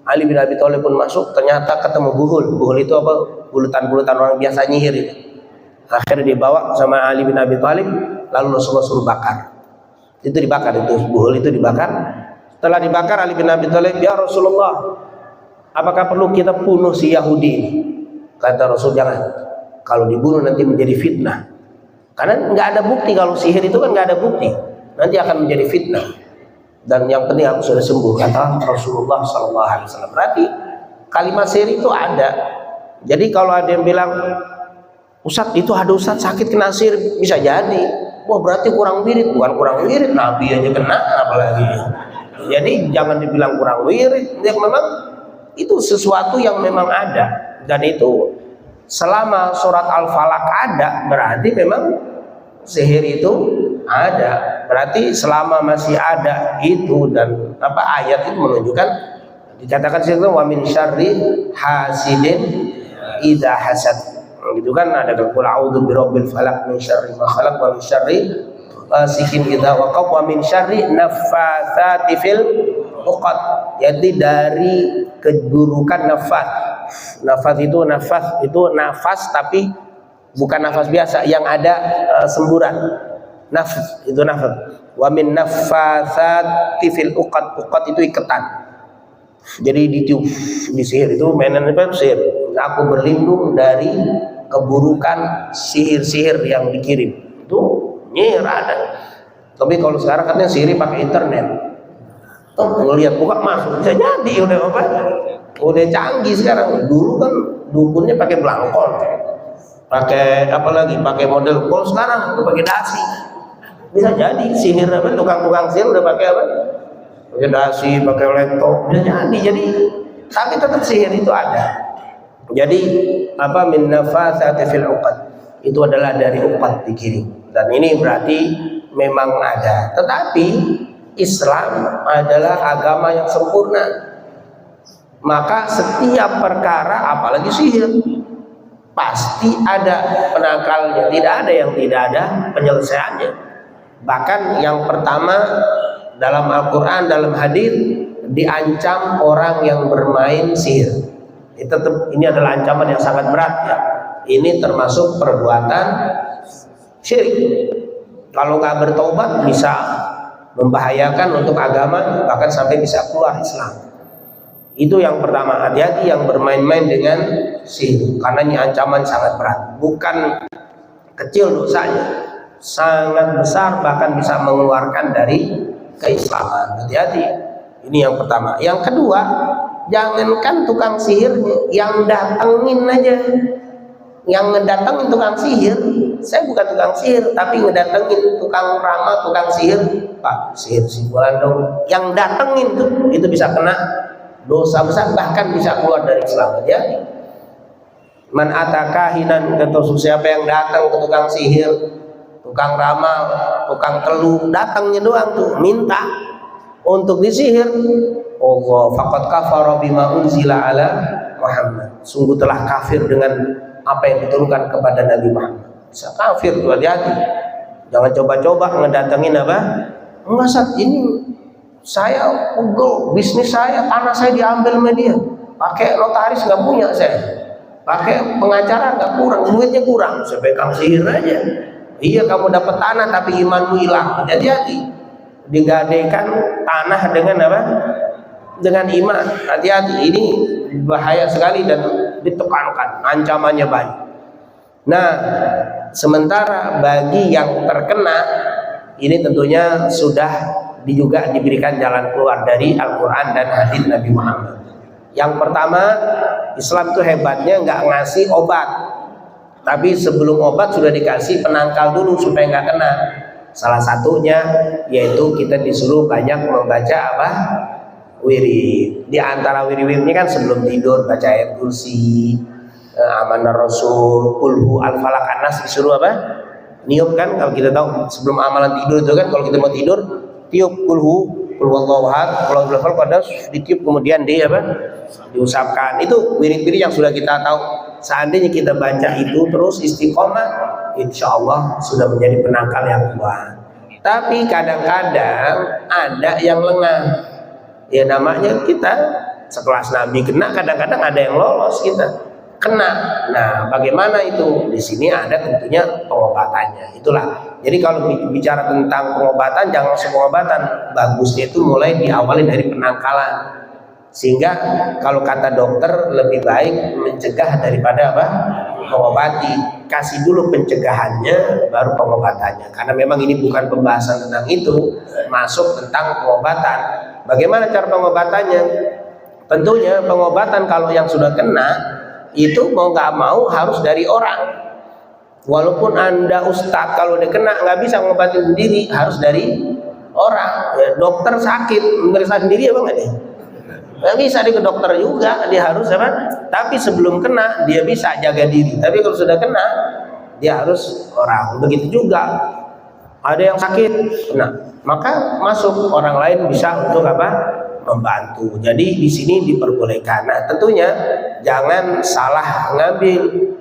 Ali bin Abi Thalib pun masuk, ternyata ketemu buhul. Buhul itu apa? Bulutan-bulutan orang biasa nyihir itu. Akhirnya dibawa sama Ali bin Abi Thalib, lalu Rasulullah suruh bakar. Itu dibakar, itu buhul itu dibakar. Setelah dibakar, Ali bin Abi Thalib, "Ya Rasulullah, apakah perlu kita bunuh si Yahudi ini?" Kata Rasul, "Jangan. kalau dibunuh nanti menjadi fitnah. Karena nggak ada bukti, kalau sihir itu kan nggak ada bukti, nanti akan menjadi fitnah. Dan yang penting aku sudah sembuh, kata Rasulullah SAW. Berarti kalimat sihir itu ada. Jadi kalau ada yang bilang, Ustadz itu ada Ustadz sakit kena sihir, bisa jadi. Wah berarti kurang wirid. Bukan kurang wirid, Nabi aja kena, apalagi. Jadi jangan dibilang kurang wirid. Ya, memang itu sesuatu yang memang ada. Dan itu selama surat Al-Falaq ada, berarti memang sihir itu ada. Berarti selama masih ada itu, dan ayat itu menunjukkan, dikatakan sihir itu wa min syarri hasidin idza hasad. Gitu kan, ada qul a'udzu birabbil falaq min syarri ma khalaq wa min syarri ghasiqin idza waqab wa min syarri naffatsati fil uqad. Jadi dari keburukan nafas itu nafas tapi bukan nafas biasa yang ada semburan. Nafas itu nafas. Wa min naffatsati fil uqad itu ikatan. Jadi ditiup, di sihir itu mainan apa sihir. Aku berlindung dari keburukan sihir-sihir yang dikirim. Itu nyir ada. Tapi kalau sekarang katanya sihir pakai internet. Ngelihat buka masuk bisa jadi, udah canggih sekarang. Dulu kan dukunnya pakai belangkon, pakai pakai model. Kalau sekarang udah pakai dasi. Bisa jadi sihir tukang-tukang sihir udah pakai pakai dasi, pakai laptop, bisa jadi. Jadi tapi tetap sihir itu ada. Jadi min nafasati fil uqad itu adalah dari uqad dikirim, dan ini berarti memang ada. Tetapi Islam adalah agama yang sempurna, maka setiap perkara apalagi sihir pasti ada penakalnya, tidak ada yang tidak ada penyelesaiannya. Bahkan yang pertama dalam Al-Quran, dalam hadis diancam orang yang bermain sihir. Ini adalah ancaman yang sangat berat ya. Ini termasuk perbuatan syirik. Kalau nggak bertobat bisa membahayakan untuk agama, bahkan sampai bisa keluar Islam. Itu yang pertama, hati-hati yang bermain-main dengan sihir, karena ini ancaman sangat berat. Bukan kecil dosanya, sangat besar, bahkan bisa mengeluarkan dari keislaman. Hati-hati. Ini yang pertama. Yang kedua, jangankan tukang sihirnya, yang datengin aja, yang ngedatengin tukang sihir. Saya bukan tukang sihir, tapi ngedatengin tukang ramal, tukang sihir. Pak, sihir simbolan dong. Yang datengin tuh, itu bisa kena dosa besar, bahkan bisa keluar dari Islam. Ya. Man atakahinan, kata siapa yang datang ke tukang sihir, tukang ramal, tukang teluh, datangnya doang tuh, minta untuk disihir. Allah faqad kafara bima unzila ala Muhammad. Sungguh telah kafir dengan apa yang diturunkan kepada Nabi Muhammad. Bisa kafir tuh, hati-hati. Jangan coba-coba ngedatengin enggak Sat, ini saya pegel, bisnis saya, tanah saya diambil sama dia. Pakai notaris nggak punya saya. Pakai pengacara nggak kurang, duitnya kurang. Saya pegang sihir aja. Iya, kamu dapat tanah tapi imanmu hilang. Hati-hati. Digadaikan tanah dengan dengan iman. Hati-hati, ini bahaya sekali dan ditekankan, ancamannya banyak. Nah, sementara bagi yang terkena, ini tentunya sudah juga diberikan jalan keluar dari Al-Quran dan hadis Nabi Muhammad. Yang pertama, Islam itu hebatnya nggak ngasih obat, tapi sebelum obat sudah dikasih penangkal dulu supaya nggak kena. Salah satunya yaitu kita disuruh banyak membaca wirid. Di antara wirid-wiridnya kan sebelum tidur baca ayat kursi, amanah Rasul, kulhu, al-falaq, an-nas, disuruh niup kan. Kalau kita tahu sebelum amalan tidur itu kan, kalau kita mau tidur tiup kulhu, kulhuwallahu ahad, kalau level pada ditiup kemudian diusapkan. Itu wirid-wirid yang sudah kita tahu. Seandainya kita baca itu terus istiqomah, insya Allah sudah menjadi penangkal yang kuat. Tapi kadang-kadang ada yang lengah. Ya namanya kita sekelas Nabi kena, kadang-kadang ada yang lolos kita kena. Nah, bagaimana itu? Di sini ada tentunya pengobatannya. Itulah. Jadi kalau bicara tentang pengobatan, jangan langsung pengobatan. Bagusnya itu mulai diawali dari penangkalan. Sehingga kalau kata dokter lebih baik mencegah daripada mengobati. Kasih dulu pencegahannya, baru pengobatannya. Karena memang ini bukan pembahasan tentang itu, masuk tentang pengobatan. Bagaimana cara pengobatannya? Tentunya pengobatan kalau yang sudah kena itu mau nggak mau harus dari orang. Walaupun Anda ustadz, kalau dia kena nggak bisa mengobati sendiri, harus dari orang. Ya, dokter sakit meriksa sendiri apa nggak dia? Nggak bisa dia ke dokter juga, dia harus apa? Tapi sebelum kena dia bisa jaga diri. Tapi kalau sudah kena dia harus orang. Begitu juga ada yang sakit, nah maka masuk orang lain bisa untuk apa? Membantu. Jadi di sini diperbolehkan. Nah tentunya jangan salah ngambil.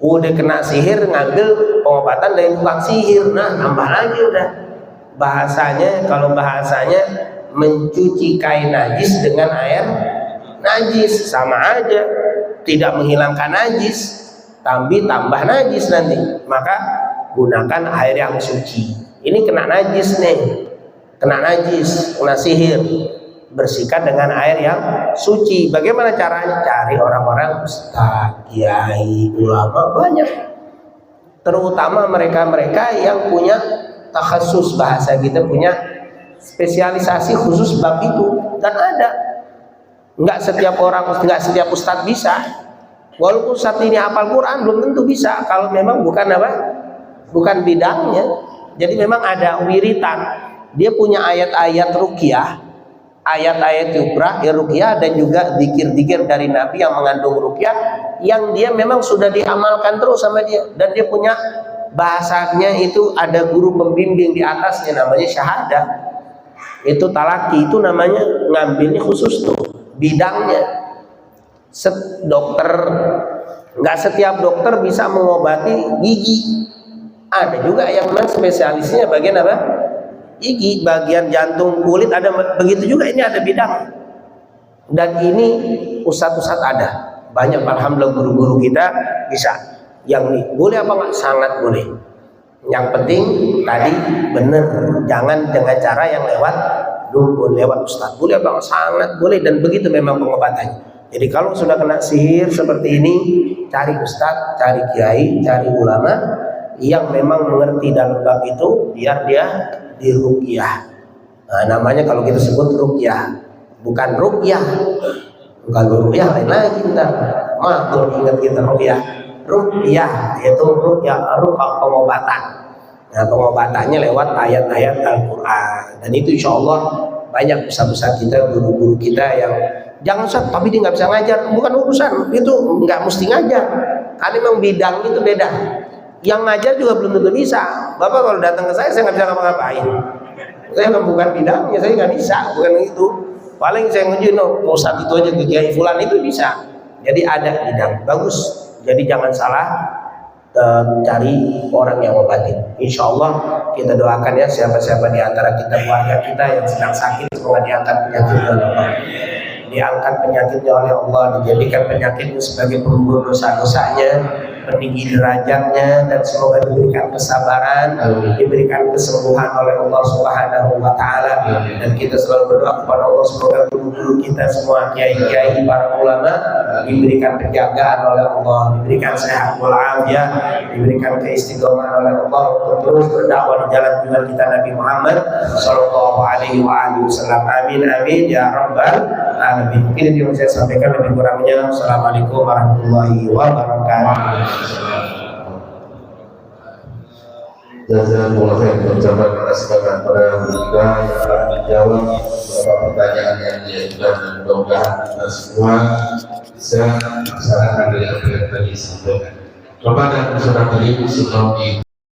Udah kena sihir ngambil pengobatan dari tukang sihir. Nah tambah lagi udah. Bahasanya kalau bahasanya mencuci kain najis dengan air najis sama aja, tidak menghilangkan najis, tapi tambah najis nanti. Maka gunakan air yang suci. Ini kena najis nih, kena najis, kena sihir, bersihkan dengan air yang suci. Bagaimana caranya? Cari orang-orang ustaz, kiai, ulama, banyak, terutama mereka-mereka yang punya takhasus, bahasa kita punya spesialisasi khusus bab itu. Dan ada, nggak setiap orang, nggak setiap ustadz bisa. Walaupun saat ini hafal Quran belum tentu bisa kalau memang bukan apa, bukan bidangnya. Jadi memang ada wiritan, dia punya ayat-ayat ruqyah, ayat-ayat ruqyah, dan juga zikir-zikir dari Nabi yang mengandung ruqyah, yang dia memang sudah diamalkan terus sama dia. Dan dia punya bahasanya itu ada guru pembimbing di atasnya, namanya syahadah. Itu talaki, itu namanya ngambilnya khusus tuh bidangnya. Dokter, nggak setiap dokter bisa mengobati gigi. Ada juga yang memang spesialisnya bagian apa? Gigi, bagian jantung, kulit, ada begitu juga. Ini ada bidang. Dan ini ustadz-ustadz ada banyak, alhamdulillah guru-guru kita bisa. Yang nih boleh apa nggak? Sangat boleh. Yang penting tadi benar, jangan dengan cara yang lewat dukun, lewat ustadz. Boleh apa nggak? Sangat boleh, dan begitu memang pengobatannya. Jadi kalau sudah kena sihir seperti ini, cari ustadz, cari kiai, cari ulama yang memang mengerti dalam bab itu, biar dia diruqyah. Nah, namanya kalau kita sebut ruqyah, bukan ruqyah. Bukan ruqyah lain lagi, ntar makhluk ingat kita ruqyah. Ruqyah yaitu ruqyah, pengobatan. Nah, pengobatannya lewat ayat-ayat Al-Quran. Dan itu insya Allah banyak besar-besar kita, guru-guru kita yang jangan Ustaz, tapi dia nggak bisa ngajar. Bukan urusan itu, nggak mesti ngajar. Karena memang bidang itu beda. Yang ngajar juga belum tentu bisa. Bapak kalau datang ke saya nggak bisa ngapa-ngapain. Saya bukan bidangnya, saya nggak bisa, bukan itu. Paling saya nguji, Ustaz itu aja ke Kiai Fulan itu bisa. Jadi ada bidang, bagus. Jadi jangan salah cari orang yang obatin. Insya Allah kita doakan ya, siapa-siapa di antara kita, keluarga kita yang sedang sakit, semoga diangkat penyakitnya oleh Allah. Diangkat penyakitnya oleh Allah, dijadikan penyakitnya sebagai penggugur dosa-dosanya, meninggi derajatnya, dan semoga diberikan kesabaran, diberikan kesembuhan oleh Allah Subhanahu wa Ta'ala. Dan kita selalu berdoa kepada Allah semoga guru-guru kita semua, kiai-kiai, para ulama, diberikan penjagaan oleh Allah, diberikan sehat walafiat, diberikan keistiqomahan oleh Allah untuk terus berdakwah di jalan kita Nabi Muhammad Sallallahu Alaihi Wasallam. Amin amin ya rabbal alamin. Mungkin yang saya sampaikan, lebih kurangnya Assalamualaikum warahmatullahi wabarakatuh. Jazakumullah khair. Ucapan terima kasih kepada kita yang telah menjawab beberapa pertanyaan yang diajukan, dan mudah-mudahan kita semua bisa melaksanakan dari apa yang tadi disampaikan. Bapak dan saudara sebelum